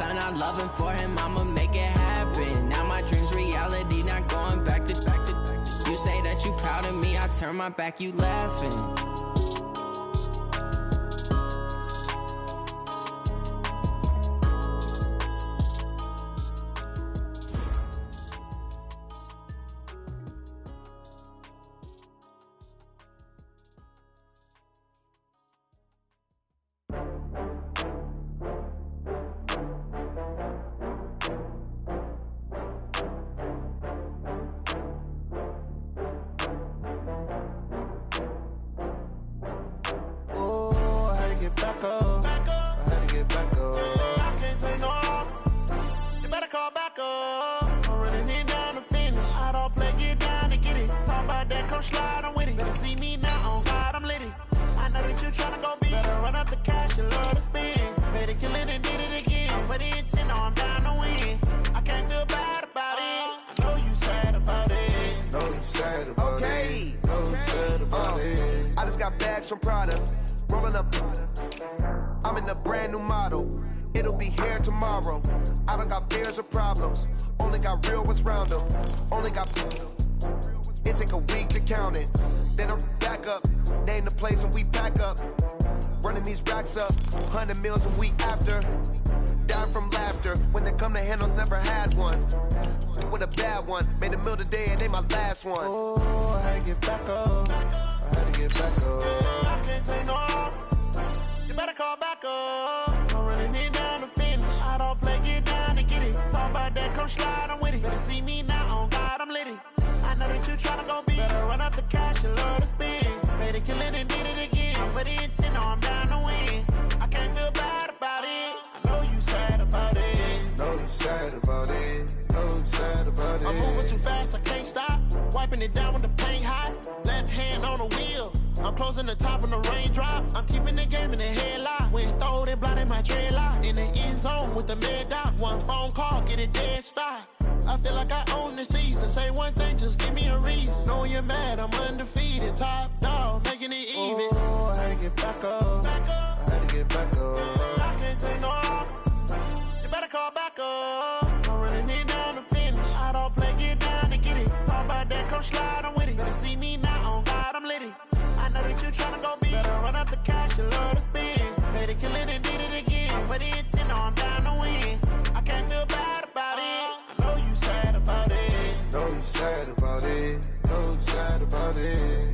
guess I'm not loving for him, I'ma make it happen. Now my dream's reality, not going back to. You say that you proud of me, I turn my back, you laughing. From Prada, rolling up. I'm in a brand new model. It'll be here tomorrow. I don't got fears or problems. Only got real ones round them. Only got. It take a week to count it. Then I'm back up. Name the place and we pack up. Running these racks up. 100 meals a week after. Down from laughter. When they come to handles, never had one. With a bad one. Made a meal today and they my last one. Oh, I had to get back up. I had to get back up. I can't take no off. You better call back up. I'm running it down to finish. I don't play, get down and get it. Talk about that, come slide, I'm with it. Better see me now, on God, I'm litty. I know that you tryna go big. Better run up the cash, you love to spend. Better kill it and did it again. But the intent, no, I'm down to win. I can't feel bad about it. I know you sad about it. Know you sad about it. Know you sad about it. I'm moving too fast, I can't stop. Wiping it down with the paint hot. Left hand on the wheel. I'm closing the top when the raindrop. I'm keeping the game in the headlock. When throw it blind in my dreadlock. In the end zone with the mad dot. One phone call, get it dead stop. I feel like I own the season. Say one thing, just give me a reason. Knowing you're mad, I'm undefeated. Top dog, making it even. Oh, I had to get back up. I had to get back up. I can't take no off. You better call back up. I'm running it down to finish. I don't play, get down and get it. Talk about that, come slide, I'm with it. Better see me now, on God, I'm litty. I know that you tryna go big. Better run up the cash, you love to spend. Better kill it and did it again. But the intent, no, I'm down to win. I can't feel bad about it. I know you sad about it. Know you sad about it. Know you sad about it.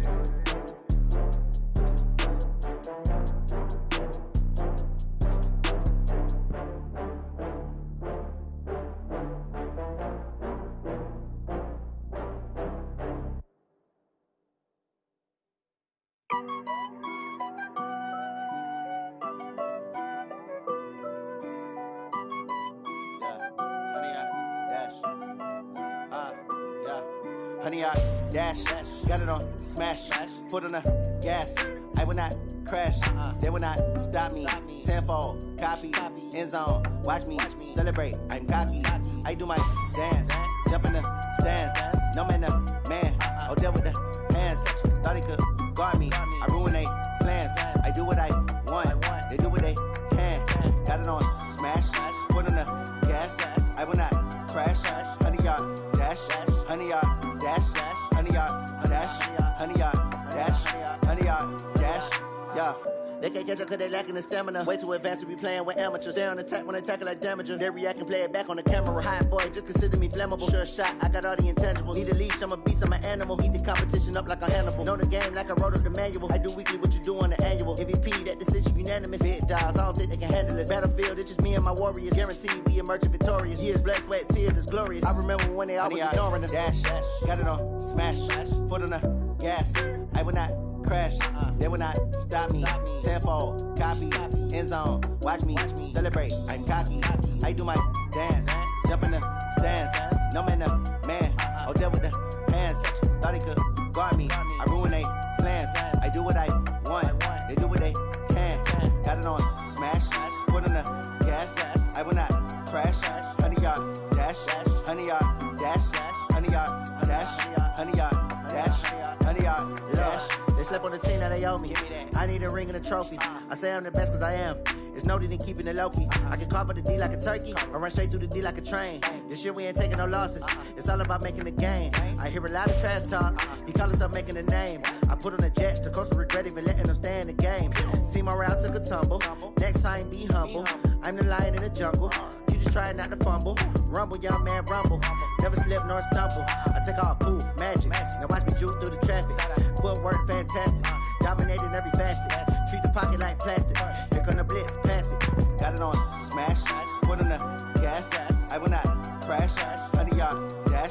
Honey, I dash, got it on smash, foot on the gas. I will not crash, they will not stop me. Tenfold, copy, end zone, watch me celebrate. I'm cocky, I do my dance, jump in the stands. No man, the man, oh, deal with the hands. Thought he could guard me, I ruin they plans. I do what I want, they do what they can. Got it on smash, foot on the gas. I will not crash, honey, y'all dash, honey, y'all dash, honey, y'all dash, honey, y'all dash, honey, y'all dash, yeah. They can't catch up cause they lacking the stamina. Way too advanced to be playing with amateurs. Stay on attack when they tackle like damager. They react and play it back on the camera. Hot boy, just consider me flammable. Sure shot, I got all the intangibles. Need a leash, I'm a beast, I'm an animal. Heat the competition up like a Hannibal. Know the game like I wrote up the manual. I do weekly what you do on the annual. MVP, that decision unanimous. Big dials, I don't think they can handle it. Battlefield, it's just me and my warriors. Guaranteed we emerging victorious. Years, blood, sweat, tears, it's glorious. I remember when they always ignoring us. Dash, got it on smash, foot on the gas. I will not crash, they will not stop me. Tenfold, copy, end zone, watch me celebrate. I'm cocky, I do my dance, jump in the stands. No man, the man, oh, deal with the hands. Thought he could guard me, I ruin they plans. I do what I want, they do what they can. Got it on smash, foot on the gas. I will not crash, honey, y'all dash, honey, y'all dash, honey, y'all dash, honey, y'all dash, honey, y'all dash. They slept on the team that they owe me. I need a ring and a trophy. I say I'm the best cause I am. It's noted in keeping it low-key. I can carve up the D like a turkey, or run straight through the D like a train. This year we ain't taking no losses. It's all about making the game. I hear a lot of trash talk. He call himself making a name. I put on the Jets, the coach will regret even letting them stay in the game. Team morale took a tumble. Next time, be humble. I'm the lion in the jungle. You just trying not to fumble. Rumble, young man, rumble. Never slip nor stumble. I take off, poof, magic. Now watch me juke through the traffic. Footwork, fantastic. Dominating every facet. Treat the pocket like plastic. Here come the blitz, pass it. Got it on smash. Foot on the gas. I will not crash. 100-yard dash.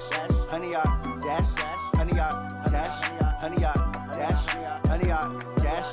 100-yard dash. 100-yard dash. 100-yard dash. 100-yard dash.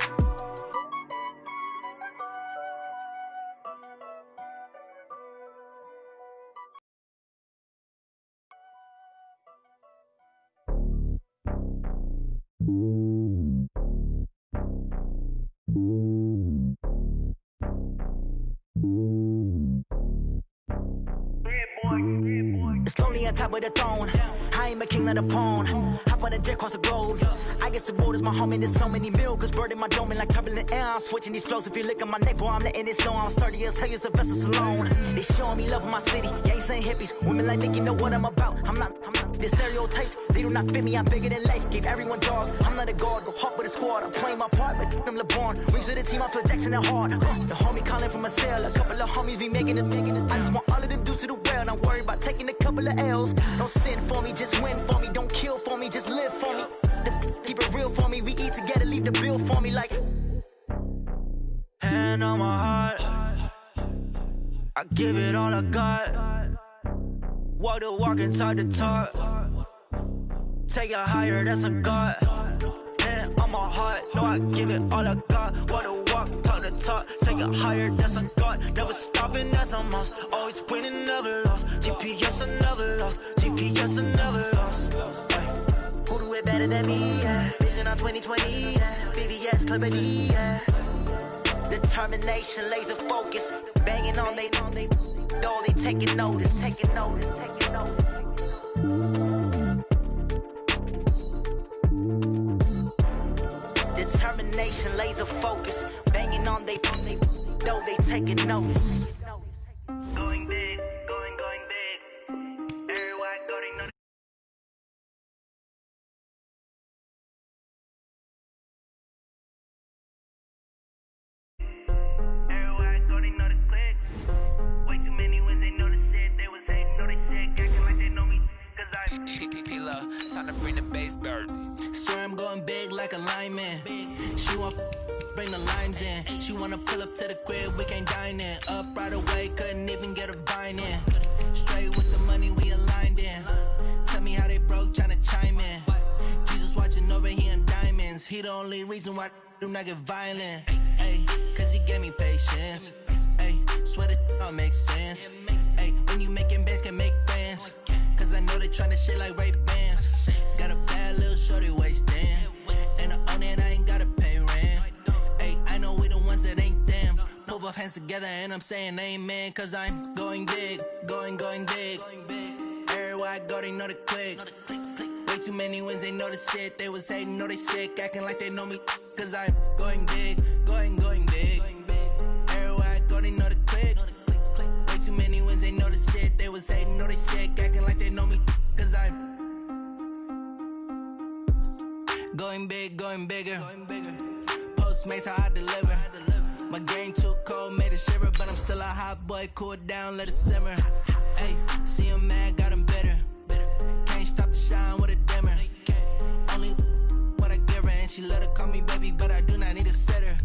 It's lonely on top of the throne. I ain't a king of the pawn. Hop on a jet across the globe. I guess the road is my home and there's so many milk. Bird in my dome and like turbulent air. I'm switching these flows. If you look at my neck, boy, I'm letting it slow. I'm sturdy as hell as a vessel alone. They showing me love in my city. Gangs and hippies. Women like Nick, you know what I'm about. I'm not the stereotypes. They do not fit me. I'm bigger than life. Gave everyone jobs. I'm not a guard. Go hard with a squad. I'm playing my part, but I'm LeBron. Rings of the team. I feel Jackson and hard. The homie calling from a cell. A couple of homies be making it. I just want all of them dudes to the well. Not worried about taking a couple of L's. Don't sin for me, just win for me. Don't kill for me, just live for me. Keep it real for me. We eat together, leave the bill for me like. Hand on my heart, I give it all I got. Walk the walk and talk the talk. Take it higher, that's a God. Hand on my heart, no, I give it all I got. Walk the walk, talk the talk. Take it higher, that's a God. Never stopping, that's a must. Always winning, never lost. GPS, I never lost. GPS, I never lost. Who do it better than me? Yeah. Vision on 2020. Yeah. VVS, Clarity. Yeah. Determination, laser focus. Banging on they door, they taking notice. Taking notice, taking notice. Determination, laser focus. Banging on they door, they taking notice. Going big, going big. Everywhere going notice. Everywhere going know the click. Way too many wins, they know the shit. They was hating, know they sick, acting like they know me. Cause I P-Lo, time to bring the bass bird. swear I'm going big like a lineman. She want bring the limes in. She wanna pull up to the crib, we can't dine in. Up right away, couldn't even get a vine in. Straight with the money we aligned in. Tell me how they broke, tryna chime in. Jesus watching over here in diamonds. He the only reason why do not get violent. Ay, cause he gave me patience. Ay, swear that all makes sense. Ay, when you making bands can make friends. Cause I know they tryna shit like Ray-Bans. Got a bad little shorty wasting. And I own it, I ain't gotta pay rent. Ay, I know we the ones that ain't them. Put both hands together and I'm saying amen. Cause I'm going big, going big. Everywhere I go, they know the click. Way too many wins, they know the shit. They was hating, know they sick, acting like they know me. Cause I'm going big, going big. Everywhere I go, they know the click. Way too many wins, they know the shit. They was hating, know they sick, acting like they know me. Cause I'm going big, going bigger. Postmates how I deliver. My game too cold, made it shiver. But I'm still a hot boy, cool it down, let it simmer. Hey, see him mad, got him bitter. Can't stop the shine with a dimmer. Only what I give her, and she let her call me baby, but I do not need a sitter.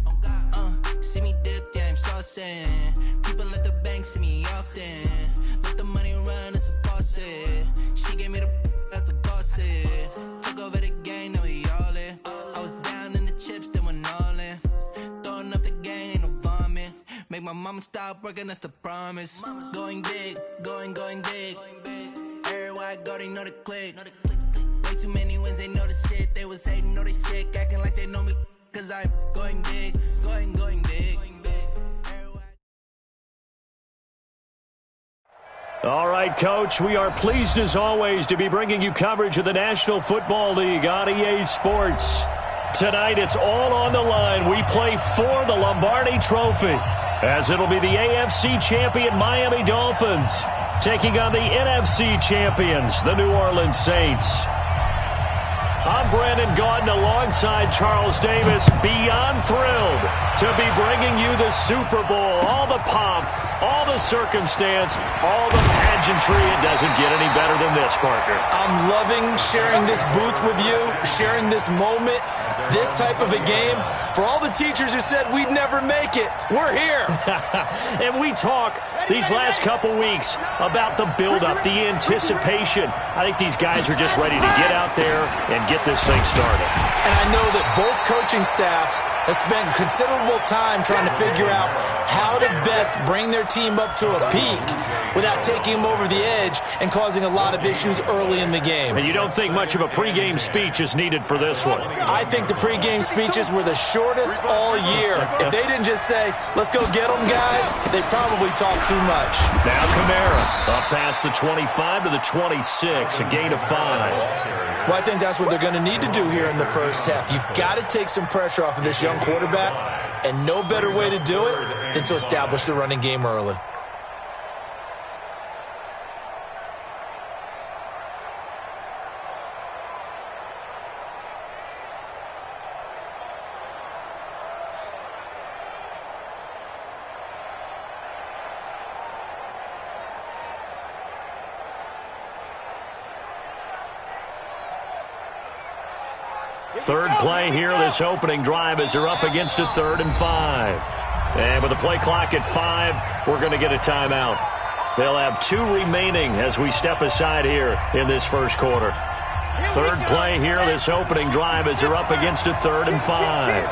See me dip, yeah, I'm saucing. People at the bank see me often. Let the money run, it's a faucet. She gave me the that's a boss it. Took over the game, now we all in. I was down in the chips, then went all in. Throwing up the game, ain't no vomit. Make my mama stop working, that's the promise. Going big, going big. Everywhere I go, they know the click. Way too many wins, they know the shit. They was hating, know they sick, acting like they know me. Cause I'm going big, going big. All right, Coach, we are pleased as always to be bringing you coverage of the National Football League on EA Sports. Tonight, it's all on the line. We play for the Lombardi Trophy, as it'll be the AFC champion Miami Dolphins taking on the NFC champions, the New Orleans Saints. I'm Brandon Gaudin alongside Charles Davis, beyond thrilled to be bringing you the Super Bowl. All the pomp, all the circumstance, all the pageantry. It doesn't get any better than this, Parker. I'm loving sharing this booth with you, sharing this moment, this type of a game. For all the teachers who said we'd never make it, we're here. And we talk these last couple weeks about the build-up, the anticipation. I think these guys are just ready to get out there and get this thing started. And I know that both coaching staffs have spent considerable time trying to figure out how to best bring their team up to a peak without taking them over the edge and causing a lot of issues early in the game. And you don't think much of a pregame speech is needed for this one? I think the pregame speeches were the shortest all year. If they didn't just say, let's go get them, guys, they probably talked too much. Now Kamara up past the 25 to the 26, a gain of 5. Well, I think that's what they're going to need to do here in the first half. You've got to take some pressure off of this young quarterback, and no better way to do it than to establish the running game early. Third play here, this opening drive, as they're up against a 3rd and 5. And with the play clock at 5, we're going to get a timeout. They'll have 2 remaining as we step aside here in this first quarter. Third play here, this opening drive, as they're up against a 3rd and 5.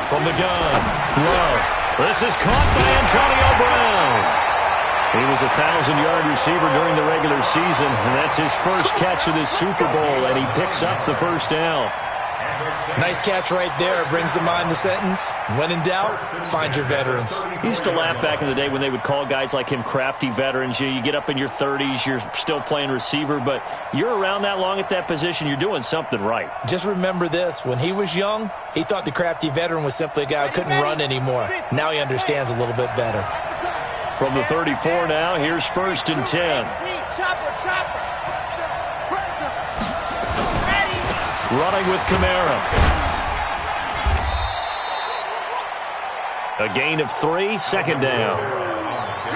From the gun, Love. This is caught by Antonio Brown. He was a 1,000-yard receiver during the regular season, and that's his first catch of this Super Bowl, and he picks up the first down. Nice catch right there. Brings to mind the sentence, when in doubt, find your veterans. He used to laugh back in the day when they would call guys like him crafty veterans. You get up in your 30s, you're still playing receiver, but you're around that long at that position, you're doing something right. Just remember this. When he was young, he thought the crafty veteran was simply a guy who couldn't run anymore. Now he understands a little bit better. From the 34 now, here's 1st and 10. Running with Kamara. A gain of 3, 2nd down.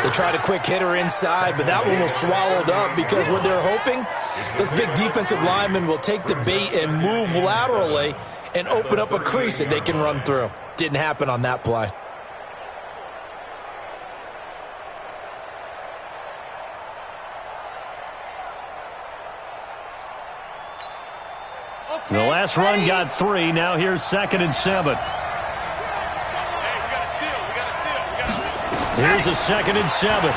They tried a quick hitter inside, but that one was swallowed up because what they're hoping, this big defensive lineman will take the bait and move laterally and open up a crease that they can run through. Didn't happen on that play. The last run got 3. Now here's 2nd and 7. Here's a 2nd and 7.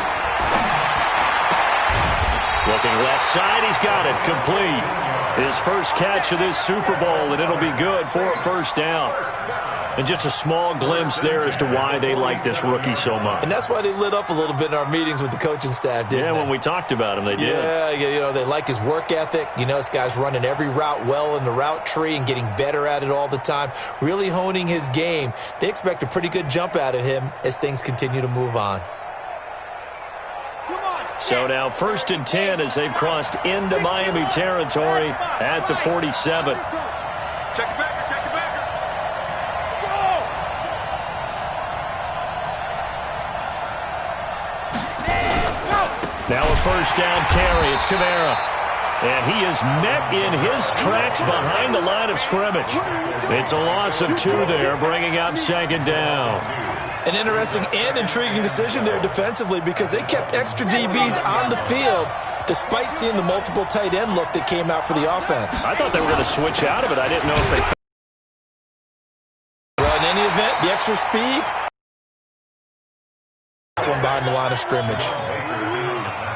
Looking left side, he's got it. Complete. His first catch of this Super Bowl, and it'll be good for a first down. And just a small glimpse there as to why they like this rookie so much. And that's why they lit up a little bit in our meetings with the coaching staff, didn't they? When we talked about him, they did. Yeah, you know, they like his work ethic. You know, this guy's running every route well in the route tree and getting better at it all the time, really honing his game. They expect a pretty good jump out of him as things continue to move on. So now 1st and 10 as they've crossed into Miami territory at the 47. Check it back, check it back. Now a first down carry. It's Kamara. And he is met in his tracks behind the line of scrimmage. It's a loss of 2 there, bringing up 2nd down. An interesting and intriguing decision there defensively because they kept extra DBs on the field despite seeing the multiple tight end look that came out for the offense. I thought they were going to switch out of it. I didn't know if they... Well, in any event, the extra speed, that one behind the line of scrimmage.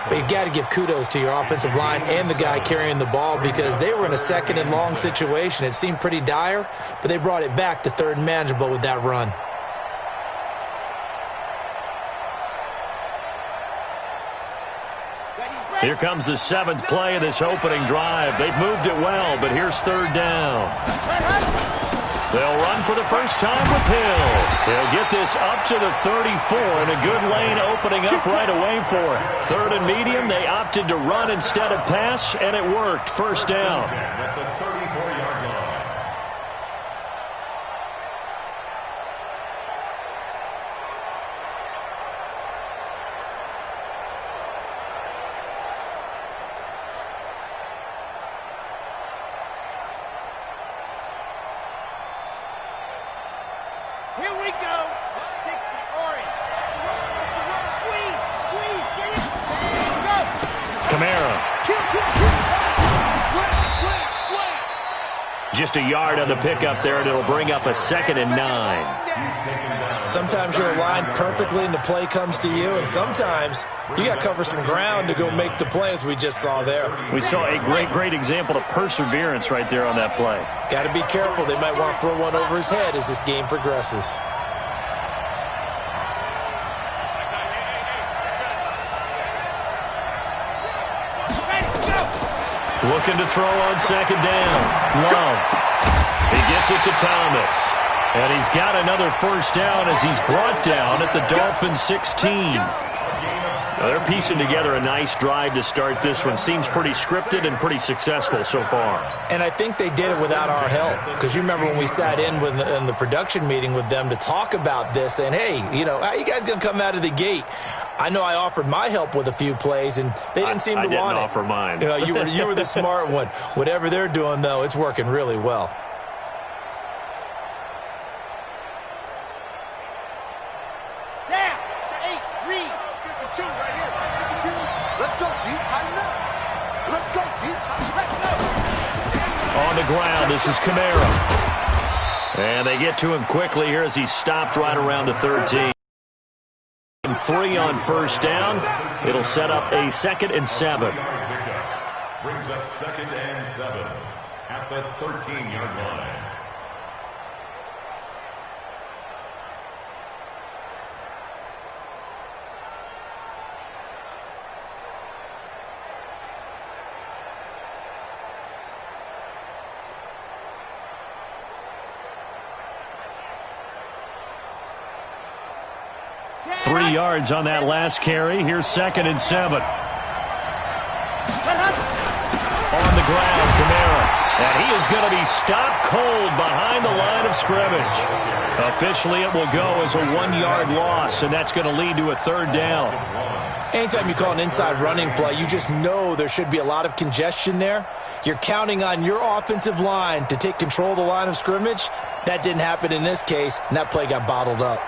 But you've got to give kudos to your offensive line and the guy carrying the ball because they were in a 2nd and long situation. It seemed pretty dire, but they brought it back to 3rd and manageable with that run. Here comes the 7th play of this opening drive. They've moved it well, but here's 3rd down. They'll run for the first time with Hill. He'll get this up to the 34, and a good lane opening up right away for it. 3rd and medium, they opted to run instead of pass, and it worked. 1st down. At the 34-yard line. Here we go. 60 orange. Squeeze, get it. Go. Kamara. Slip. Just a yard on the pickup there, and it'll bring up a 2nd and 9. Sometimes you're aligned perfectly and the play comes to you, and sometimes you got to cover some ground to go make the play, as we just saw there. We saw a great example of perseverance right there on that play. Got to be careful. They might want to throw one over his head as this game progresses. Looking to throw on 2nd down. Love. He gets it to Thomas. And he's got another 1st down as he's brought down at the Dolphins 16. Now they're piecing together a nice drive to start this one. Seems pretty scripted and pretty successful so far. And I think they did it without our help. Because you remember when we sat in the production meeting with them to talk about this, and hey, you know, how are you guys going to come out of the gate? I know I offered my help with a few plays, and they didn't seem to want it. I didn't offer mine. You were the smart one. Whatever they're doing, though, it's working really well. On the ground, this is Kamara. And they get to him quickly here as he's stopped right around the 13. 3 on 1st down. It'll set up a 2nd and 7. Brings up 2nd and 7 at the 13-yard line. Three yards on that last carry. Here's 2nd and 7. On the ground, Kamara. And he is going to be stopped cold behind the line of scrimmage. Officially, it will go as a 1-yard loss, and that's going to lead to a 3rd down. Anytime you call an inside running play, you just know there should be a lot of congestion there. You're counting on your offensive line to take control of the line of scrimmage. That didn't happen in this case, and that play got bottled up.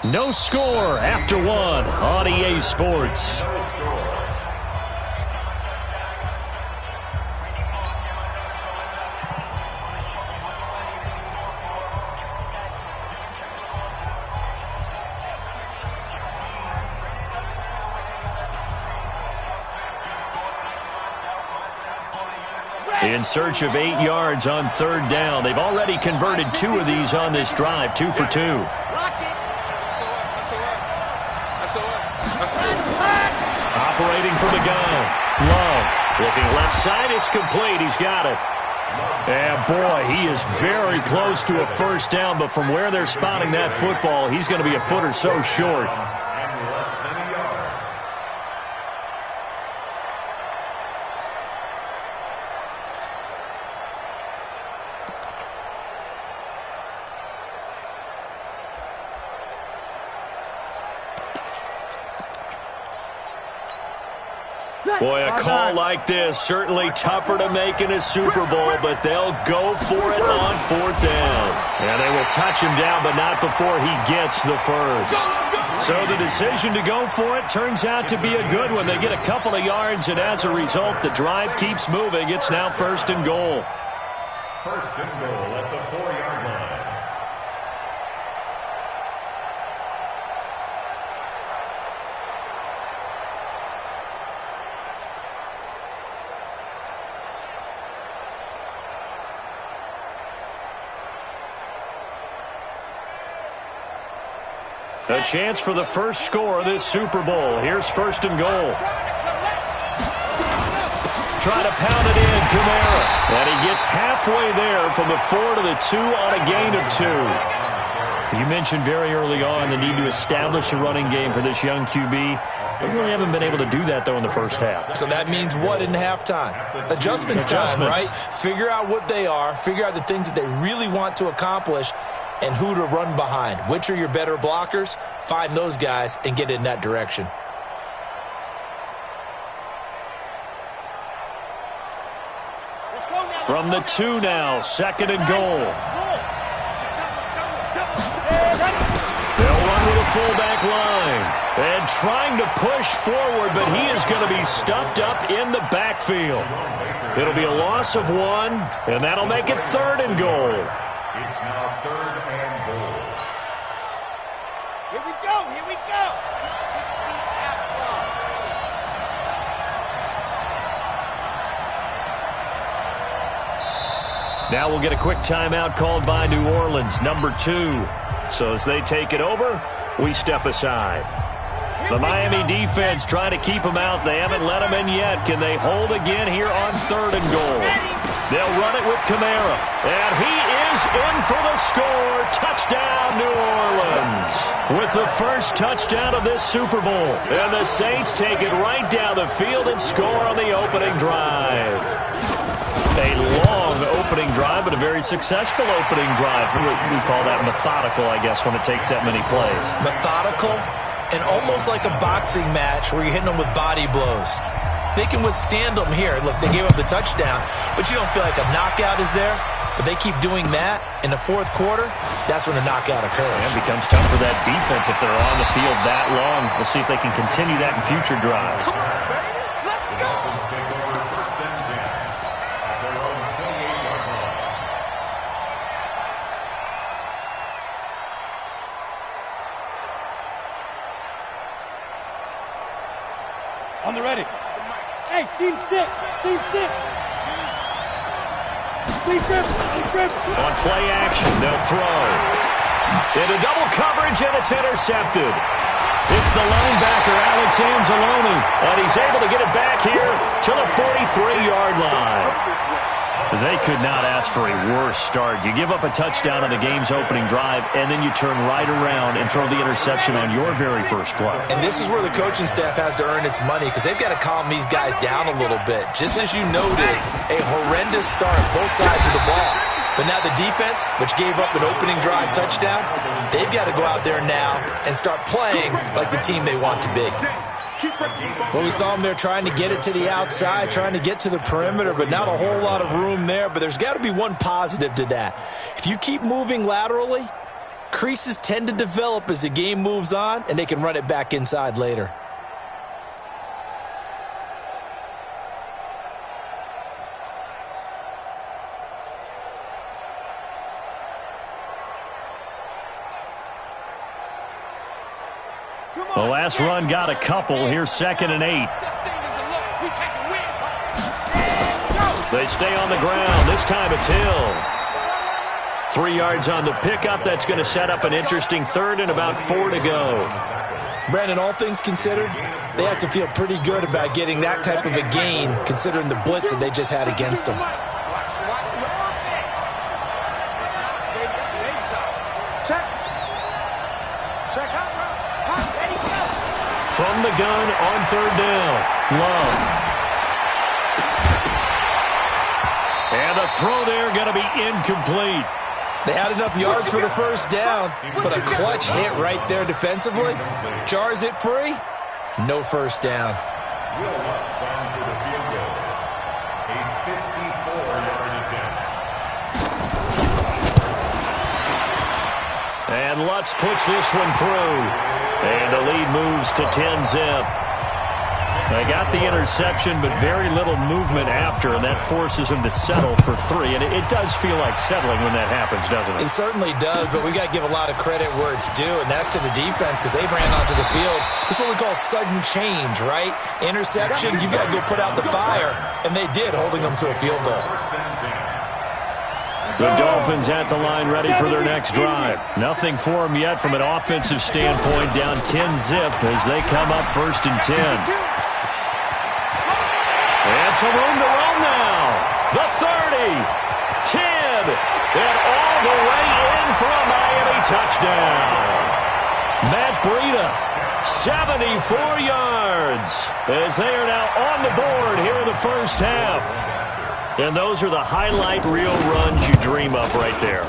No score after 1 on EA Sports. In search of 8 yards on 3rd down. They've already converted 2 of these on this drive, 2 for 2. Operating from the gun. Love. Looking left side. It's complete. He's got it. And, boy, he is very close to a 1st down, but from where they're spotting that football, he's going to be a foot or so short. Boy, a call like this, certainly tougher to make in a Super Bowl, but they'll go for it on 4th down. And they will touch him down, but not before he gets the 1st. So the decision to go for it turns out to be a good one. They get a couple of yards, and as a result, the drive keeps moving. It's now 1st and goal. 1st and goal at the 4-yard line. A chance for the first score of this Super Bowl. Here's first and goal. Try to pound it in, Kamara. And he gets halfway there from the 4 to the 2 on a gain of 2. You mentioned very early on the need to establish a running game for this young QB. They really haven't been able to do that, though, in the first half. So that means what in halftime? Adjustments time, right? Figure out what they are. Figure out the things that they really want to accomplish and who to run behind. Which are your better blockers? Find those guys and get in that direction. From the 2 now, second and goal. They'll run with a fullback line. And trying to push forward, but he is going to be stuffed up in the backfield. It'll be a loss of 1, and that'll make it third and goal. It's now third and goal. Here we go, here we go. 60 out long. Now we'll get a quick timeout called by New Orleans, number 2. So as they take it over, we step aside. The Miami defense trying to keep them out. They haven't let them in yet. Can they hold again here on third and goal? They'll run it with Kamara. And he is in for the score. Touchdown, New Orleans. With the first touchdown of this Super Bowl. And the Saints take it right down the field and score on the opening drive. A long opening drive, but a very successful opening drive. We call that methodical, I guess, when it takes that many plays. Methodical and almost like a boxing match where you're hitting them with body blows. They can withstand them here. Look, they gave up the touchdown, but you don't feel like a knockout is there. But they keep doing that in the fourth quarter. That's when the knockout occurs. It becomes tough for that defense if they're on the field that long. We'll see if they can continue that in future drives. On the ready. Hey, seam 6. Seam 6. On play action, they'll throw. Into double coverage, and it's intercepted. It's the linebacker, Alex Anzalone, and he's able to get it back here to the 43-yard line. They could not ask for a worse start. You give up a touchdown on the game's opening drive, and then you turn right around and throw the interception on your very first play. And this is where the coaching staff has to earn its money because they've got to calm these guys down a little bit. Just as you noted, a horrendous start, both sides of the ball. But now the defense, which gave up an opening drive touchdown, they've got to go out there now and start playing like the team they want to be. Well, we saw them there trying to get it to the outside, trying to get to the perimeter, but not a whole lot of room there. But there's got to be one positive to that. If you keep moving laterally, creases tend to develop as the game moves on, and they can run it back inside later. The last run got a couple. Here's second and 8. They stay on the ground. This time it's Hill. 3 yards on the pickup. That's going to set up an interesting third and about 4 to go. Brandon, all things considered, they have to feel pretty good about getting that type of a gain considering the blitz that they just had against them. From the gun on third down, Love. And the throw there going to be incomplete. They had enough yards for the first down, but a clutch hit right there defensively. Jars it free. No first down. Will Lutz on for the field goal. A 54-yard attempt. And Lutz puts this one through. And the lead moves to 10-zip. They got the interception, but very little movement after, and that forces them to settle for 3. And it does feel like settling when that happens, doesn't it? It certainly does, but we got to give a lot of credit where it's due, and that's to the defense because they ran onto the field. This is what we call sudden change, right? Interception, you got to go put out the fire, and they did, holding them to a field goal. The Dolphins at the line ready for their next drive. Nothing for them yet from an offensive standpoint, down 10-zip as they come up 1st and 10. And some room to run now. The 30, 10, and all the way in for a Miami touchdown. Matt Breida, 74 yards as they are now on the board here in the first half. And those are the highlight reel runs you dream of right there.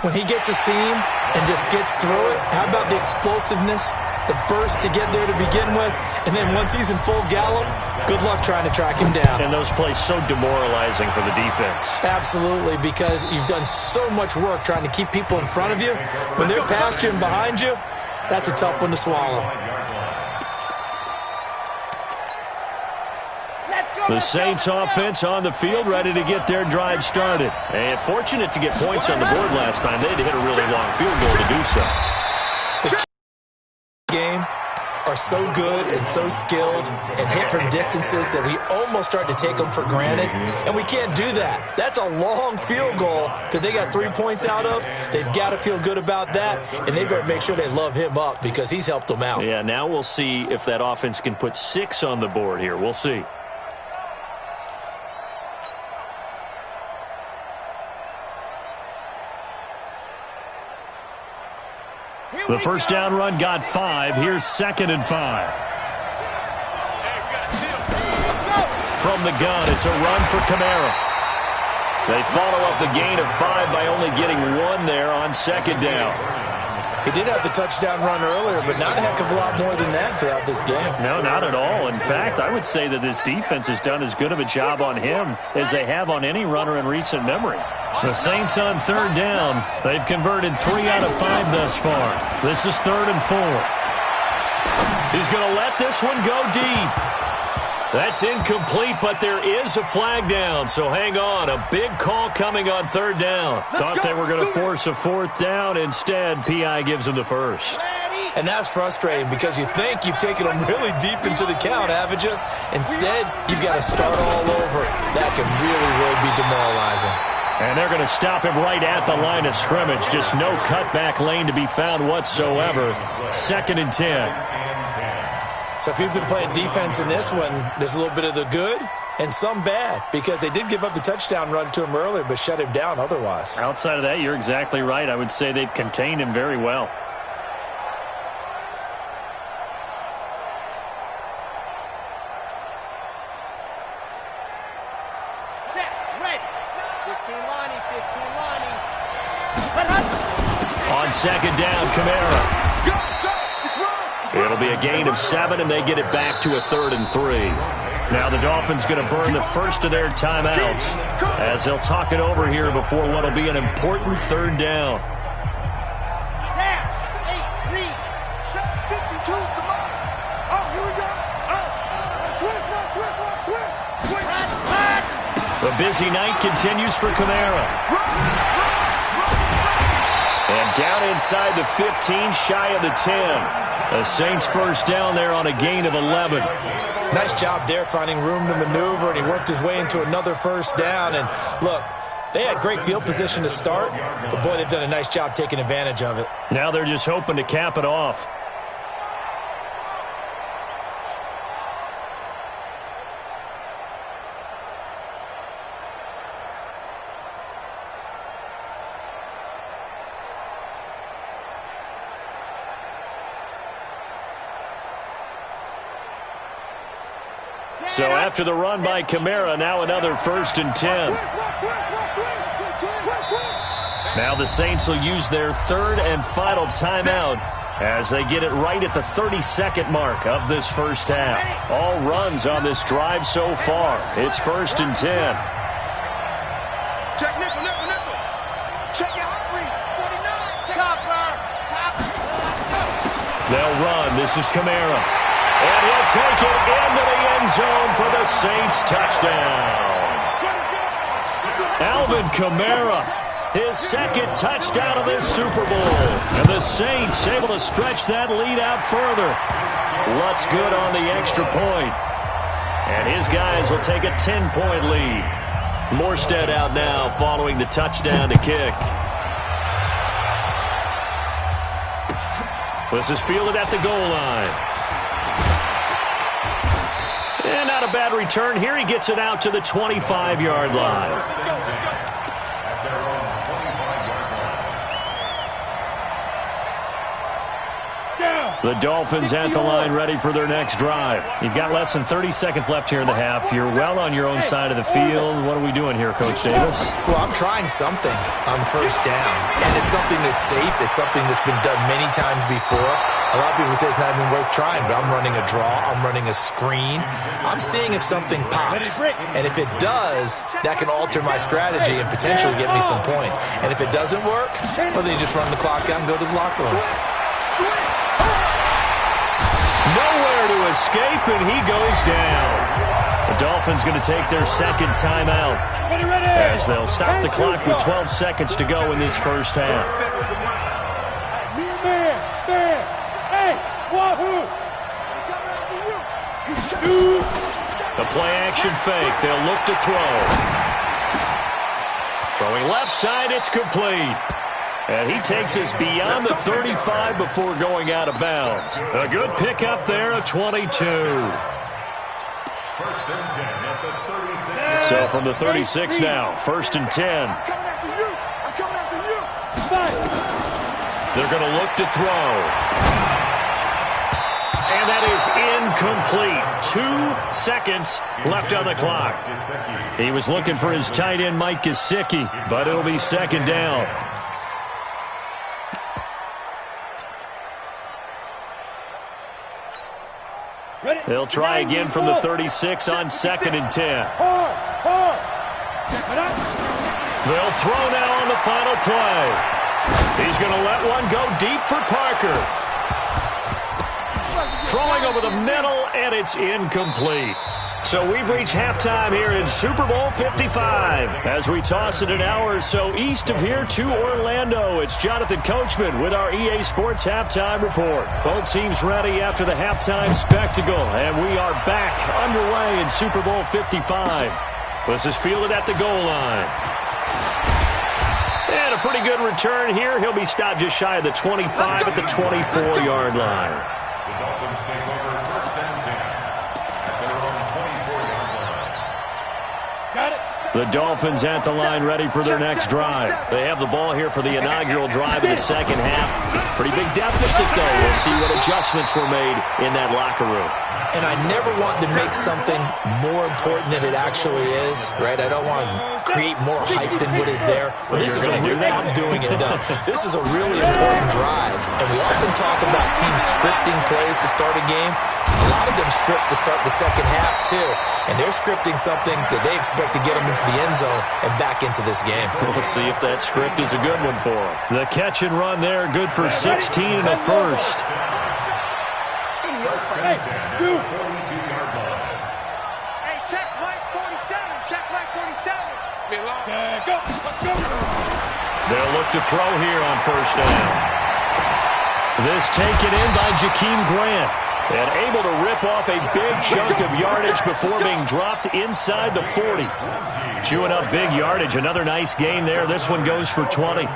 When he gets a seam and just gets through it, how about the explosiveness, the burst to get there to begin with, and then once he's in full gallop, good luck trying to track him down. And those plays so demoralizing for the defense. Absolutely, because you've done so much work trying to keep people in front of you. When they're past you and behind you, that's a tough one to swallow. The Saints offense on the field, ready to get their drive started. And fortunate to get points on the board last time. They had to hit a really long field goal to do so. The game are so good and so skilled and hit from distances that we almost start to take them for granted, and we can't do that. That's a long field goal that they got 3 points out of. They've got to feel good about that, and they better make sure they love him up because he's helped them out. Yeah, now we'll see if that offense can put 6 on the board here. We'll see. The first down run got 5. Here's 2nd and 5. From the gun, it's a run for Kamara. They follow up the gain of 5 by only getting 1 there on 2nd down. He did have the touchdown run earlier, but not a heck of a lot more than that throughout this game. No, not at all. In fact, I would say that this defense has done as good of a job on him as they have on any runner in recent memory. The Saints on 3rd down. They've converted 3 out of 5 thus far. This is 3rd and 4. He's going to let this one go deep. That's incomplete, but there is a flag down, so hang on. A big call coming on 3rd down. Thought they were going to force a 4th down. Instead, P.I. gives them the first. And that's frustrating because you think you've taken them really deep into the count, haven't you? Instead, you've got to start all over. That can really, really be demoralizing. And they're going to stop him right at the line of scrimmage. Just no cutback lane to be found whatsoever. 2nd and 10. So if you've been playing defense in this one, there's a little bit of the good and some bad because they did give up the touchdown run to him earlier but shut him down otherwise. Outside of that, you're exactly right. I would say they've contained him very well. Set, ready. 15 lining, 15 lining. On 2nd down, Kamara. It'll be a gain of 7, and they get it back to a 3rd and 3. Now the Dolphins going to burn the first of their timeouts as they'll talk it over here before what will be an important 3rd down. Down, 8, read. 52, come on. Oh, here we go. Twist. The busy night continues for Kamara. And down inside the 15, shy of the 10. The Saints first down there on a gain of 11. Nice job there finding room to maneuver, and he worked his way into another first down. And look, they had great field position to start, but boy, they've done a nice job taking advantage of it. Now they're just hoping to cap it off. So after the run by Kamara, now another 1st and 10. Now the Saints will use their 3rd and final timeout as they get it right at the 32nd mark of this first half. All runs on this drive so far. It's 1st and 10. Check nickel. Check your hot read. 49. They'll run. This is Kamara. And he'll take it into the end zone for the Saints touchdown. Alvin Kamara, his 2nd touchdown of this Super Bowl. And the Saints able to stretch that lead out further. Lutz good on the extra point. And his guys will take a 10-point lead. Morstead out now following the touchdown to kick. This is fielded at the goal line. And not a bad return here. He gets it out to the 25-yard line. The Dolphins at the line ready for their next drive. You've got less than 30 seconds left here in the half. You're well on your own side of the field. What are we doing here, Coach Davis? Well, I'm trying something on first down. And it's something that's safe. It's something that's been done many times before. A lot of people say it's not even worth trying, but I'm running a draw. I'm running a screen. I'm seeing if something pops. And if it does, that can alter my strategy and potentially get me some points. And if it doesn't work, well, then you just run the clock out and go to the locker room. Nowhere to escape, and he goes down. The Dolphins going to take their second timeout as they'll stop the clock with 12 seconds to go in this first half. The play-action fake. They'll look to throw. Throwing left side, it's complete. And he takes us beyond the 35 before going out of bounds. A good pickup there, a 22. First and 10 at the 36. So from the 36 now, first and 10. I'm coming after you. I'm coming after you. They're going to look to throw. And that is incomplete. 2 seconds left on the clock. He was looking for his tight end, Mike Gesicki, but it'll be second down. They'll try again from the 36 on second and 10. They'll throw now on the final play. He's going to let one go deep for Parker. Throwing over the middle, and it's incomplete. So we've reached halftime here in Super Bowl 55. As we toss it an hour or so east of here to Orlando, it's Jonathan Coachman with our EA Sports Halftime Report. Both teams ready after the halftime spectacle, and we are back underway in Super Bowl 55. This is fielded at the goal line. And a pretty good return here. He'll be stopped just shy of the 25 at the 24-yard line. The Dolphins take over first and 10 at their own 24-yard line. Got it. The Dolphins at the line ready for their next drive. They have the ball here for the inaugural drive in the second half. Pretty big deficit, though. We'll see what adjustments were made in that locker room. And I never want to make something more important than it actually is, right? I don't want to create more hype than what is there. But this is a real, I'm doing it, though. This is a really important drive. And we often talk about teams scripting plays to start a game. A lot of them script to start the second half, too. And they're scripting something that they expect to get them into the end zone and back into this game. We'll see if that script is a good one for them. The catch and run there, good for 16 in the first. Hey, shoot. 42-yard line. Hey, check right 47. Check right 47. Check up. Let's go. They'll look to throw here on first down. This taken in by Jakeem Grant. And able to rip off a big chunk of yardage before being dropped inside the 40. Chewing up big yardage. Another nice gain there. This one goes for 20.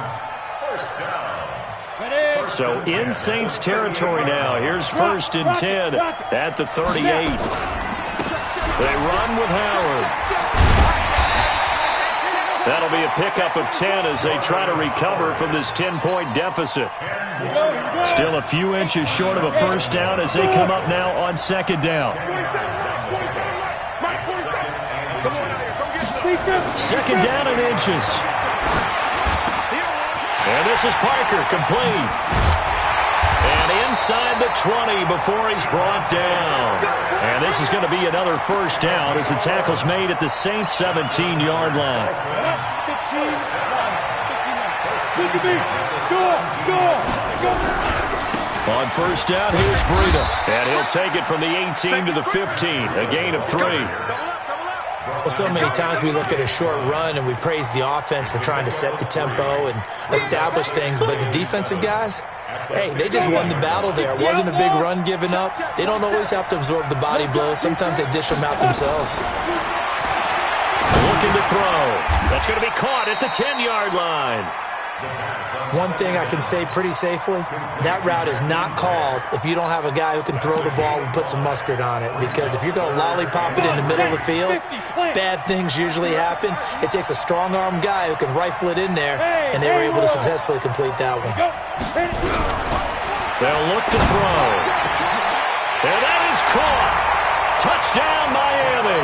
So in Saints territory now. Here's first and 10 at the 38. They run with Howard. That'll be a pickup of 10 as they try to recover from this 10-point deficit. Still a few inches short of a first down as they come up now on second down. Second down in inches. And this is Parker, complete. And inside the 20 before he's brought down. And this is going to be another first down as the tackle's made at the Saints 17-yard line. On first down, here's Breida. And he'll take it from the 18 to the 15, a gain of 3. Well, so many times we look at a short run and we praise the offense for trying to set the tempo and establish things, but the defensive guys, hey, they just won the battle there. It wasn't a big run given up. They don't always have to absorb the body blows. Sometimes they dish them out themselves. looking to throw. That's going to be caught at the 10-yard line. One thing I can say pretty safely, that route is not called if you don't have a guy who can throw the ball and put some mustard on it. Because if you're going to lollipop it in the middle of the field, bad things usually happen. It takes a strong-arm guy who can rifle it in there, and they were able to successfully complete that one. They'll look to throw. And that is caught. Touchdown, Miami.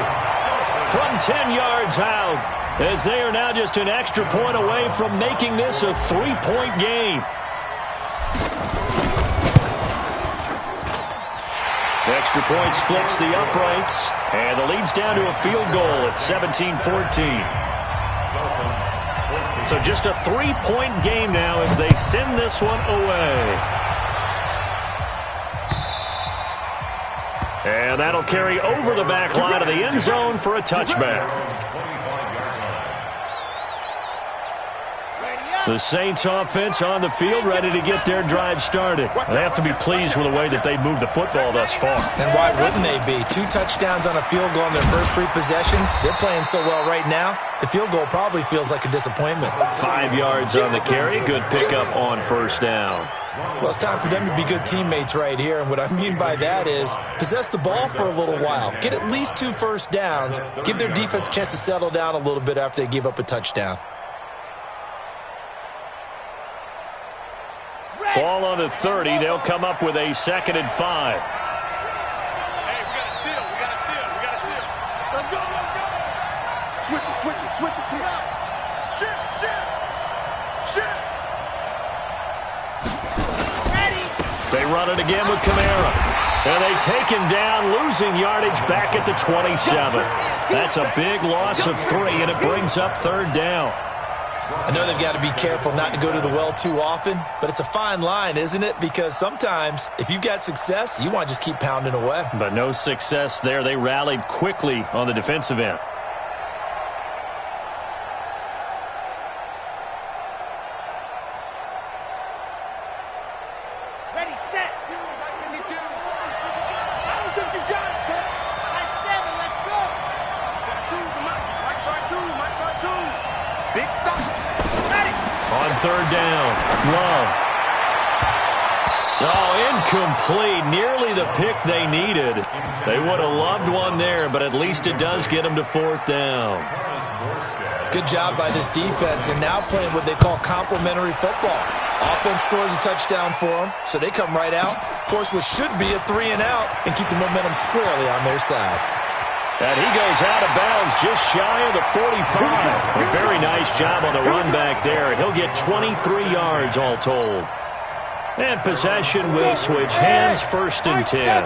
From 10 yards out, as they are now just an extra point away from making this a 3-point game. The extra point splits the uprights, and the lead's down to a field goal at 17-14. So just a 3-point game now as they send this one away. And that'll carry over the back line of the end zone for a touchback. The Saints offense on the field, ready to get their drive started. They have to be pleased with the way that they've moved the football thus far. And why wouldn't they be? 2 touchdowns on a field goal in their first 3 possessions. They're playing so well right now, the field goal probably feels like a disappointment. 5 yards on the carry. Good pickup on first down. Well, it's time for them to be good teammates right here. And what I mean by that is possess the ball for a little while. Get at least 2 first downs. Give their defense a chance to settle down a little bit after they give up a touchdown. Ball on the 30. They'll come up with a 2nd and 5. Hey, we got to steal. We got to steal. We got to steal. Let's go. Let's go. Switch it. Switch it. Switch it. Get out. Shit. Ready. They run it again with Kamara. And they take him down, losing yardage back at the 27. That's a big loss of 3, and it brings up 3rd down. I know they've got to be careful not to go to the well too often, but it's a fine line, isn't it? Because sometimes, if you've got success, you want to just keep pounding away. But no success there. They rallied quickly on the defensive end. Ready, set. I don't think you got it, sir. By 7, let's go. Mike, big stop. Ready. On 3rd down, Love. Oh, incomplete. Nearly the pick they needed. They would have loved one there, but at least it does get them to 4th down. Good job by this defense, and now playing what they call complementary football. Offense scores a touchdown for them, so they come right out, force what should be a 3 and out, and keep the momentum squarely on their side. And he goes out of bounds just shy of the 45. A very nice job on the run back there. He'll get 23 yards all told. And possession will switch hands, 1st and 10.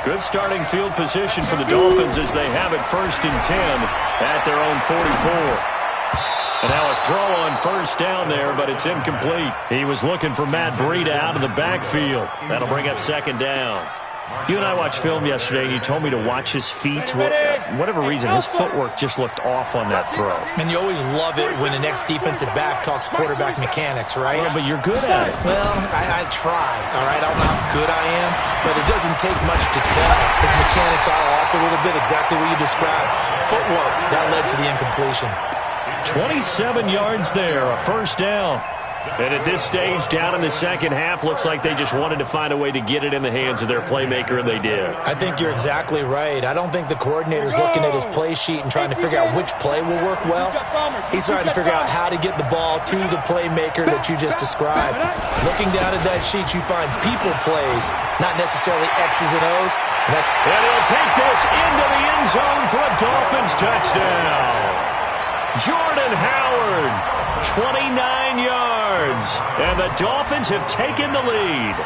Good starting field position for the Dolphins as they have it 1st and 10 at their own 44. And now a throw on 1st down there, but it's incomplete. He was looking for Matt Breida out of the backfield. That'll bring up 2nd down. You and I watched film yesterday, and you told me to watch his feet. For whatever reason, his footwork just looked off on that throw. And you always love it when the next defensive back talks quarterback mechanics, right? Well, but you're good at it. Well, I try, all right? I don't know how good I am, but it doesn't take much to tell. His mechanics are off a little bit, exactly what you described. Footwork, that led to the incompletion. 27 yards there, a 1st down. And at this stage, down in the second half, looks like they just wanted to find a way to get it in the hands of their playmaker, and they did. I think you're exactly right. I don't think the coordinator's looking at his play sheet and trying to figure out which play will work well. He's trying to figure out how to get the ball to the playmaker that you just described. Looking down at that sheet, you find people plays, not necessarily X's and O's. And he'll take this into the end zone for a Dolphins touchdown. Jordan Howard, 29 yards, and the Dolphins have taken the lead.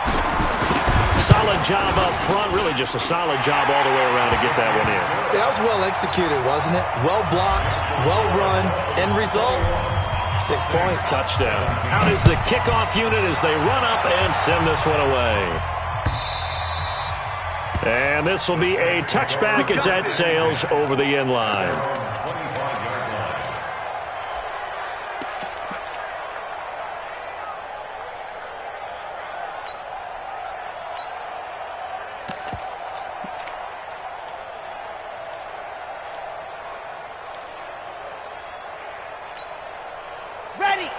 Solid job up front, really just a solid job all the way around to get that one in. That was well executed, wasn't it? Well blocked, well run, end result, 6 points. Touchdown. Out is the kickoff unit as they run up and send this one away. And this will be a touchback as that sails over the end line.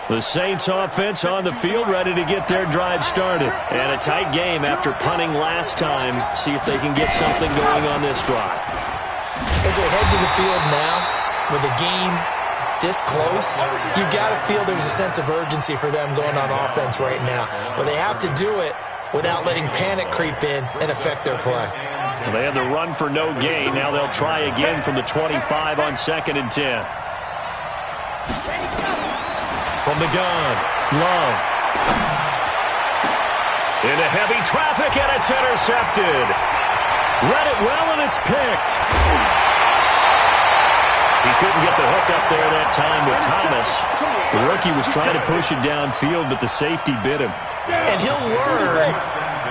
The Saints offense on the field, ready to get their drive started. And a tight game after punting last time. See if they can get something going on this drive. As they head to the field now, with the game this close, you've got to feel there's a sense of urgency for them going on offense right now. But they have to do it without letting panic creep in and affect their play. Well, they had the run for no gain. Now they'll try again from the 25 on 2nd and 10. From the gun, Love. Into heavy traffic, and it's intercepted. Read it well, and it's picked. He couldn't get the hook up there that time with Thomas. The rookie was trying to push it downfield, but the safety bit him. And he'll learn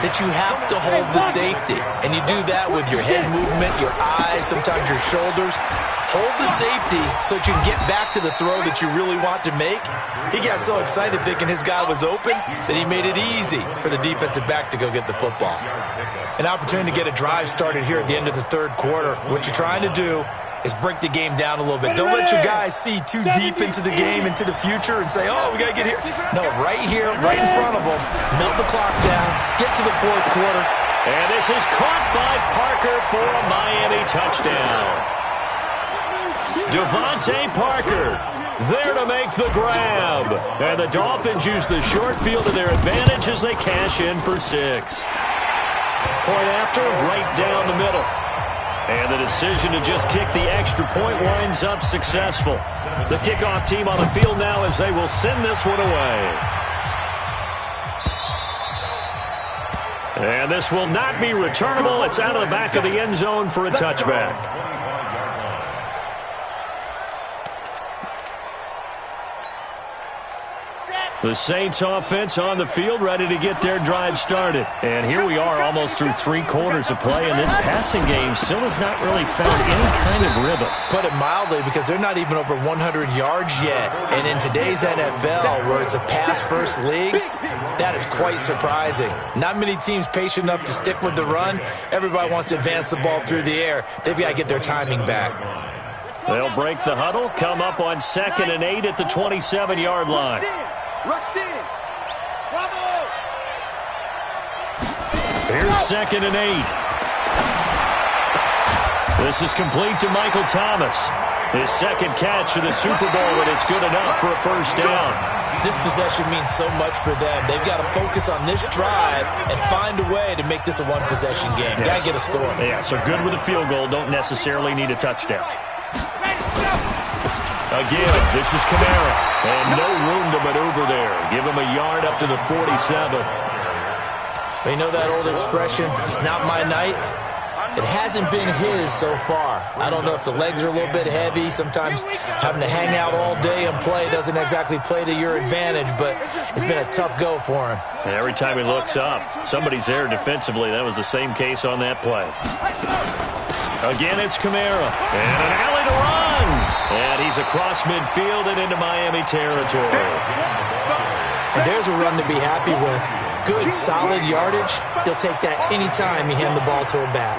that you have to hold the safety. And you do that with your head movement, your eyes, sometimes your shoulders. Hold the safety so that you can get back to the throw that you really want to make. He got so excited thinking his guy was open that he made it easy for the defensive back to go get the football. An opportunity to get a drive started here at the end of the third quarter. What you're trying to do is break the game down a little bit. Don't let your guys see too deep into the game, into the future, and say, oh, we got to get here. No, right here, right in front of them. Melt the clock down. Get to the fourth quarter. And this is caught by Parker for a Miami touchdown. Devontae Parker there to make the grab. And the Dolphins use the short field to their advantage as they cash in for 6. Point after, right down the middle. And the decision to just kick the extra point winds up successful. The kickoff team on the field now as they will send this one away. And this will not be returnable. It's out of the back of the end zone for a touchback. The Saints offense on the field, ready to get their drive started. And here we are almost through 3 quarters of play, and this passing game still has not really found any kind of rhythm. Put it mildly, because they're not even over 100 yards yet. And in today's NFL, where it's a pass-first league, that is quite surprising. Not many teams patient enough to stick with the run. Everybody wants to advance the ball through the air. They've got to get their timing back. They'll break the huddle, come up on 2nd and 8 at the 27-yard line. Here's 2nd and 8. This is complete to Michael Thomas. His second catch of the Super Bowl, and it's good enough for a first down. This possession means so much for them. They've got to focus on this drive and find a way to make this a one-possession game. Got to get a score. Yeah, so good with a field goal. Don't necessarily need a touchdown. Again, this is Kamara. And no room to maneuver there. Give him a yard up to the 47. They know that old expression, it's not my night. It hasn't been his so far. I don't know if the legs are a little bit heavy. Sometimes having to hang out all day and play doesn't exactly play to your advantage, but it's been a tough go for him. And every time he looks up, somebody's there defensively. That was the same case on that play. Again, it's Kamara. And an alley to run. And he's across midfield and into Miami territory. And there's a run to be happy with. Good, solid yardage. They'll take that anytime you hand the ball to a back.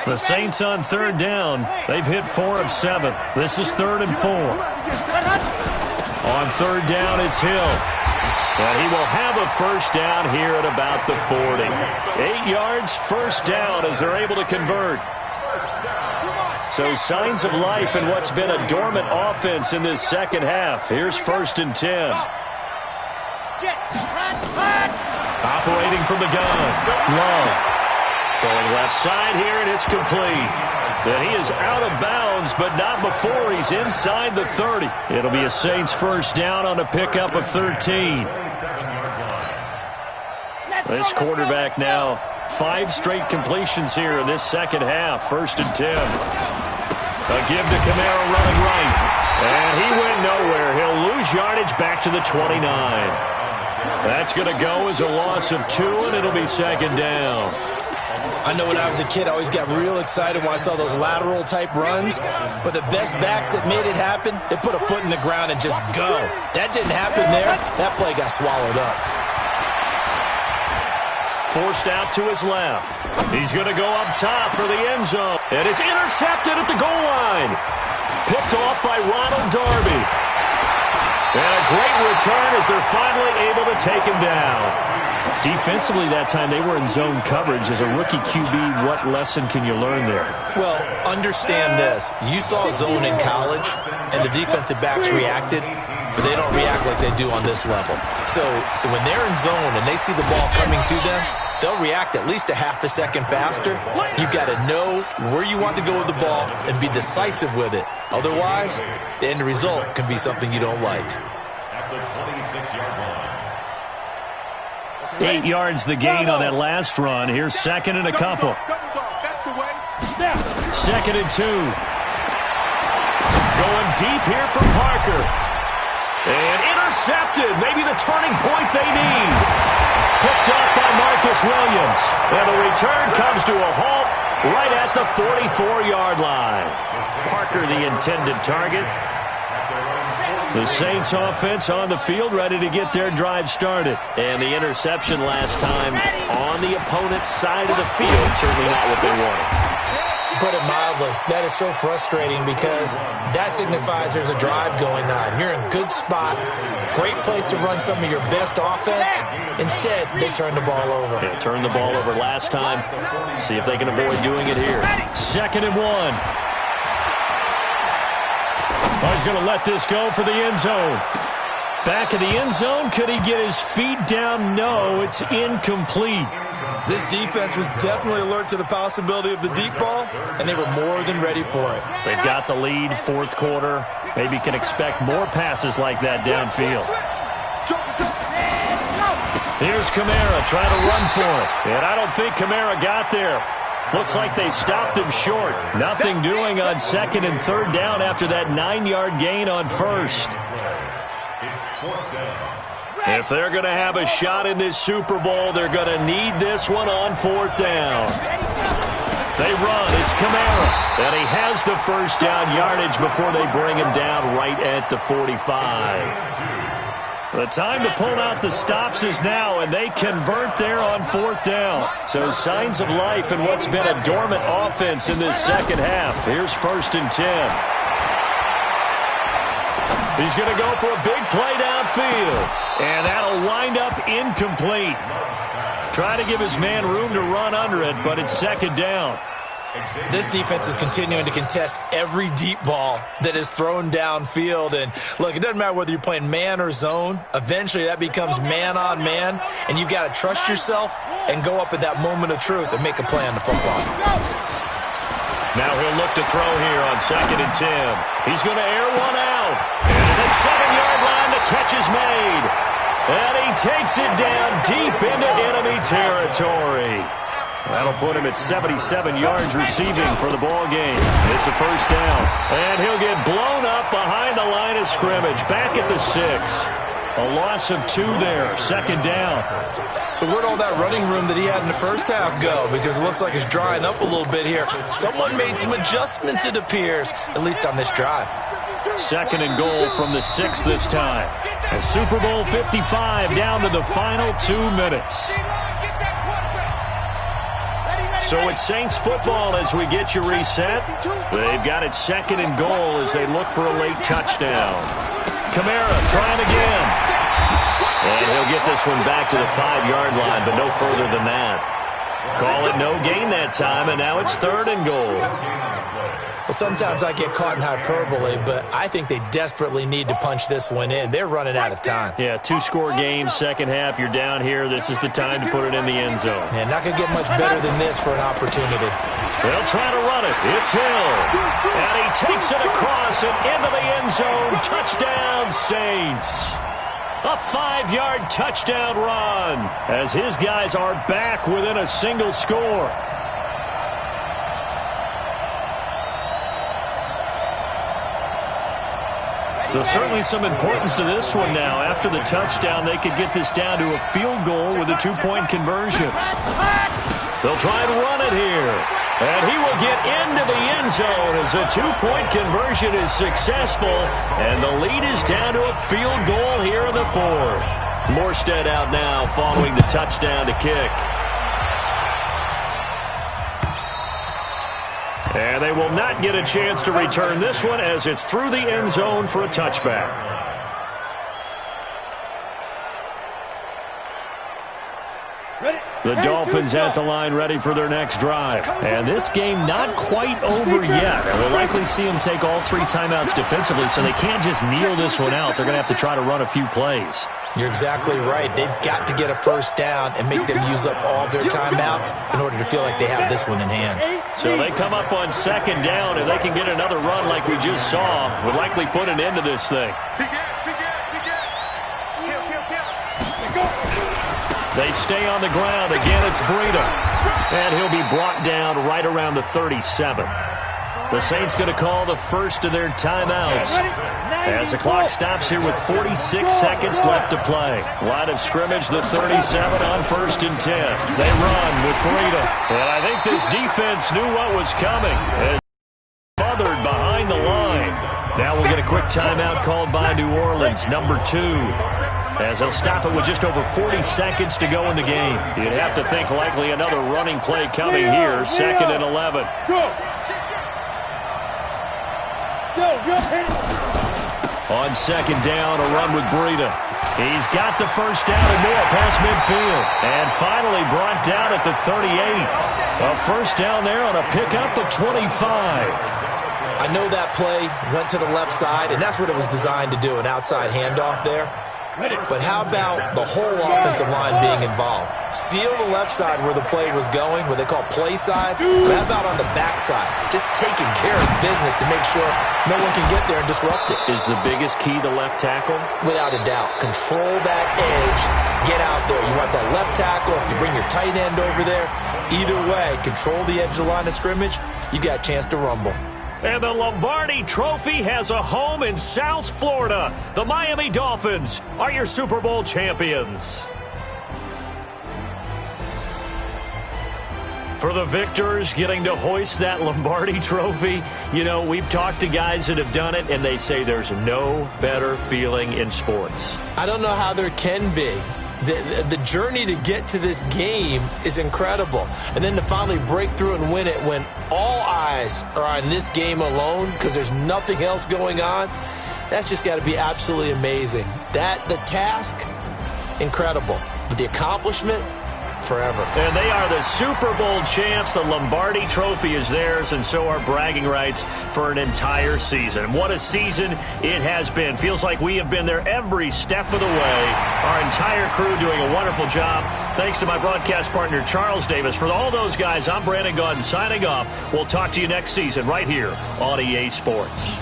The Saints on 3rd down. They've hit 4 of 7. This is 3rd and 4. On 3rd down, it's Hill. And he will have a first down here at about the 40. 8 yards, first down as they're able to convert. So signs of life in what's been a dormant offense in this second half. Here's 1st and 10. Operating from the gun. Love. Throwing left side here, and it's complete. Then he is out of bounds, but not before he's inside the 30. It'll be a Saints first down on a pickup of 13. This quarterback now 5 straight completions here in this second half. 1st and 10. A give to Kamara running right. And he went nowhere. He'll lose yardage back to the 29. That's going to go as a loss of 2, and it'll be 2nd down. I know when I was a kid, I always got real excited when I saw those lateral-type runs. But the best backs that made it happen, they put a foot in the ground and just go. That didn't happen there. That play got swallowed up. Forced out to his left. He's going to go up top for the end zone. And it's intercepted at the goal line. Picked off by Ronald Darby. great return as they're finally able to take him down. Defensively that time, they were in zone coverage. As a rookie QB, what lesson can you learn there? Well, understand this. You saw zone in college, and the defensive backs reacted, but they don't react like they do on this level. So when they're in zone and they see the ball coming to them, they'll react at least a half a second faster. You've got to know where you want to go with the ball and be decisive with it. Otherwise, the end result can be something you don't like. At the 26-yard line. 8 yards the gain on that last run. Here's second and a couple. Second and 2. Going deep here for Parker. And intercepted. Maybe the turning point they need. Picked up by Marcus Williams. And the return comes to a halt right at the 44-yard line. Parker the intended target. The Saints offense on the field, ready to get their drive started. And the interception last time on the opponent's side of the field, certainly not what they wanted. Put it mildly, that is so frustrating because that signifies there's a drive going on. You're in a good spot, great place to run some of your best offense. Instead, they turn the ball over. Yeah, turned the ball over last time. See if they can avoid doing it here. Second and 1. He's going to let this go for the end zone. Back of the end zone. Could he get his feet down? No, it's incomplete. This defense was definitely alert to the possibility of the deep ball, and they were more than ready for it. They've got the lead, fourth quarter. Maybe can expect more passes like that downfield. Here's Kamara trying to run for it. And I don't think Kamara got there. Looks like they stopped him short. Nothing doing on second and third down after that 9-yard gain on first. If they're going to have a shot in this Super Bowl, they're going to need this one on fourth down. They run. It's Kamara. And he has the first down yardage before they bring him down right at the 45. The time to pull out the stops is now, and they convert there on fourth down. So signs of life in what's been a dormant offense in this second half. Here's first and 10. He's going to go for a big play downfield, and that'll wind up incomplete. Trying to give his man room to run under it, but it's second down. This defense is continuing to contest every deep ball that is thrown downfield. And, look, it doesn't matter whether you're playing man or zone. Eventually that becomes man-on-man, and you've got to trust yourself and go up at that moment of truth and make a play on the football. Now he'll look to throw here on second and 10. He's going to air one out. And at the 7-yard line, the catch is made. And he takes it down deep into enemy territory. That'll put him at 77 yards receiving for the ball game. It's a first down. And he'll get blown up behind the line of scrimmage. Back at the 6. A loss of 2 there. Second down. So where'd all that running room that he had in the first half go? Because it looks like it's drying up a little bit here. Someone made some adjustments, it appears, at least on this drive. Second and goal from the 6 this time. A Super Bowl 55 down to the final 2 minutes. So it's Saints football as we get you reset. They've got it second and goal as they look for a late touchdown. Kamara trying again. And he'll get this one back to the 5-yard line, but no further than that. Call it no gain that time, and now it's third and goal. Well, sometimes I get caught in hyperbole, but I think they desperately need to punch this one in. They're running out of time. Yeah, 2-score game, second half, you're down here. This is the time to put it in the end zone. And not going to get much better than this for an opportunity. They'll try to run it. It's Hill. And he takes it across and into the end zone. Touchdown, Saints. A 5-yard touchdown run as his guys are back within a single score. So certainly some importance to this one now. After the touchdown, they could get this down to a field goal with a 2-point conversion. They'll try and run it here. And he will get into the end zone as a 2-point conversion is successful. And the lead is down to a field goal here in the 4th. Morstead out now following the touchdown to kick. And they will not get a chance to return this one as it's through the end zone for a touchback. The Dolphins at the line ready for their next drive. And this game not quite over yet. And we'll likely see them take all 3 timeouts defensively, so they can't just kneel this one out. They're going to have to try to run a few plays. You're exactly right. They've got to get a first down and make them use up all their timeouts in order to feel like they have this one in hand. So they come up on 2nd down, and they can get another run like we just saw. Would likely put an end to this thing. They stay on the ground. Again, it's Breida. And he'll be brought down right around the 37. The Saints going to call the first of their timeouts as the clock stops here with 46 seconds left to play. Line of scrimmage, the 37 on 1st and 10. They run with Breida. And I think this defense knew what was coming. And smothered behind the line. Now we'll get a quick timeout called by New Orleans, number 2. As they'll stop it with just over 40 seconds to go in the game. You'd have to think likely another running play coming here, 2nd and 11. On 2nd down, a run with Breida. He's got the first down and more past midfield. And finally brought down at the 38. A first down there on a pickup of 25. I know that play went to the left side, and that's what it was designed to do, an outside handoff there. But how about the whole offensive line being involved? Seal the left side where the play was going, what they call play side. But how about on the back side? Just taking care of business to make sure no one can get there and disrupt it. Is the biggest key the left tackle? Without a doubt. Control that edge. Get out there. You want that left tackle. If you bring your tight end over there, either way, control the edge of the line of scrimmage, you got a chance to rumble. And the Lombardi Trophy has a home in South Florida. The Miami Dolphins are your Super Bowl champions. For the victors getting to hoist that Lombardi Trophy, you know, we've talked to guys that have done it, and they say there's no better feeling in sports. I don't know how there can be. The journey to get to this game is incredible. And then to finally break through and win it when all eyes are on this game alone because there's nothing else going on, that's just got to be absolutely amazing. The task, incredible. But the accomplishment, forever. And they are the Super Bowl champs. The Lombardi Trophy is theirs, and so are bragging rights for an entire season. What a season it has been. Feels like we have been there every step of the way. Our entire crew doing a wonderful job. Thanks to my broadcast partner, Charles Davis. For all those guys, I'm Brandon Gaudin signing off. We'll talk to you next season right here on EA Sports.